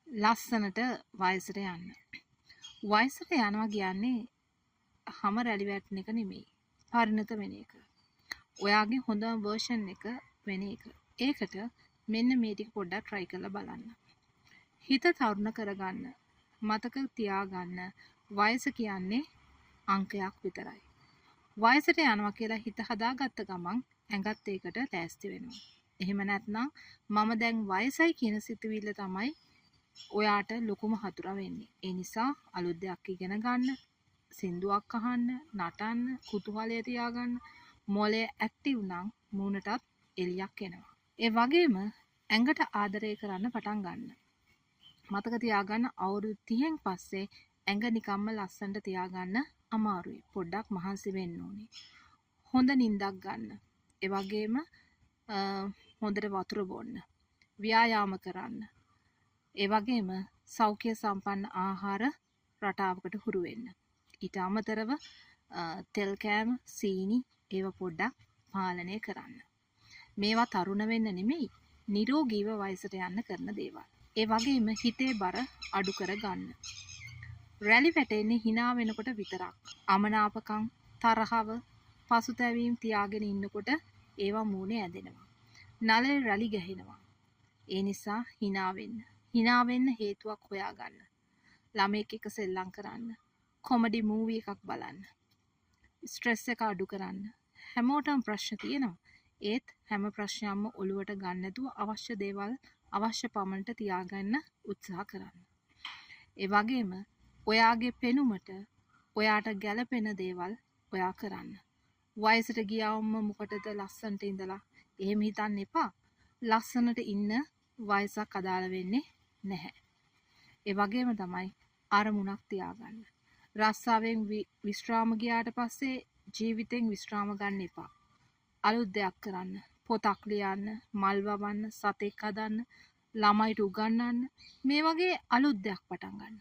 ලස්සනට වයසට යන්න. වයසට යනවා කියන්නේ හැම රැලි වැටෙන එක නෙමෙයි. පරිණත වෙන එක. ඔයාගේ හොඳම version එක වෙන එක. ඒකට මෙන්න මේ ටික පොඩ්ඩක් try කරලා බලන්න. හිත තරුණ කරගන්න. මතක තියාගන්න වයස කියන්නේ අංකයක් විතරයි. වයසට යනවා කියලා හිත හදාගත්ත ගමන් ඇඟත් ඒකට ලෑස්ති වෙනවා. එහෙම නැත්නම් මම දැන් වයසයි කියන සිතුවිල්ල තමයි ඔයාට ලොකුම හතුරා වෙන්නේ. ඒ නිසා අලුත් දෙයක් ඉගෙන ගන්න, සින්දුවක් අහන්න, නටන්න, කුතුහලය තියාගන්න. මොලේ ඇක්ටිව් නම් මූණටත් එළියක් එනවා. ඒ වගේම ඇඟට ආදරය කරන්න පටන් ගන්න. මතක තියාගන්න අවුරුදු 30න් පස්සේ ඇඟ නිකම්ම ලස්සනට තියාගන්න අමාරුයි. පොඩ්ඩක් මහන්සි වෙන්න ඕනේ. හොඳ නිින්දක් ගන්න. ඒ වගේම හොඳට වතුර බොන්න. ව්‍යායාම කරන්න. ඒ වගේම සෞඛ්‍ය සම්පන්න ආහාර රටාවකට හුරු වෙන්න. ඊට අමතරව තෙල් කෑම, සීනි ඒව පොඩ්ඩක් පාලනය කරන්න. මේවා තරුණ වෙන්න නෙමෙයි, නිරෝගීව වයසට යන්න කරන දේවල්. ඒ වගේම හිතේ බර අඩු කර ගන්න. රැලි වැටෙන්නේ hina වෙනකොට විතරක්. අමනාපකම්, තරහව, පසුතැවීම් තියාගෙන ඉන්නකොට ඒවා මූණේ ඇදෙනවා. නලේ රැලි ගහිනවා. ඒ නිසා hina වෙන්න. hina වෙන්න හේතුවක් හොයාගන්න. ළමෙක් එක්ක සෙල්ලම් කරන්න. කොමඩි මූවි එකක් බලන්න. ස්ට්‍රෙස් එක අඩු කරන්න. හැමෝටම ප්‍රශ්න තියෙනවා. ඒත් හැම ප්‍රශ්නයක්ම ඔලුවට ගන්න නැතුව අවශ්‍ය දේවල් අවශ්‍ය පමණට තියාගන්න උත්සාහ කරන්න. ඒ වගේම ඔයාගේ පෙනුමට ඔයාට ගැළපෙන දේවල් ඔයා කරන්න. වයසට ගියාම මොකටද ලස්සනට ඉඳලා එහෙම හිතන්න එපා. ලස්සනට ඉන්න වයසක් අදාළ වෙන්නේ නැහැ. ඒ වගේම තමයි අරමුණක් තියාගන්න. රස්සාවෙන් විශ්‍රාම ගියාට පස්සේ ජීවිතෙන් විශ්‍රාම ගන්න එපා. අලුත් දෙයක් කරන්න. පොතක් ලියන්න, මල් වවන්න, සතෙක් හදන්න, ළමයිට උගන්වන්න. මේ වගේ අලුත් දෙයක් පටන් ගන්න.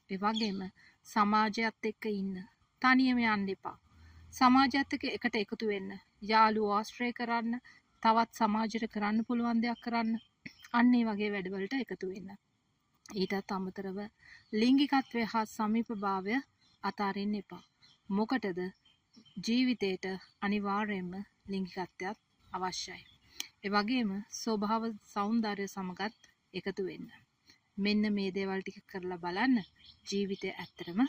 ඒ වගේම සමාජයත් එක්ක ඉන්න. තනියම යන්න එපා. සමාජයත් එක්ක එකට එකතු වෙන්න. යාළුවෝ ආශ්‍රය කරන්න, තවත් සමාජයට කරන්න පුළුවන් දෙයක් කරන්න. අන්න ඒ වගේ වැඩවලට එකතු වෙන්න. ඊටත් අමතරව ලිංගිකත්වය හා සමීපභාවය අතාරින්න එපා. මොකටද ජීවිතේට අනිවාර්යයෙන්ම ලිංගිකත්වයක් අවශ්‍යයි. ඒ වගේම ස්වභාව සෞන්දර්ය සමගත් එකතු වෙන්න. මෙන්න මේ දේවල් ටික කරලා බලන්න ජීවිතය ඇත්තටම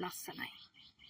ලස්සනයි.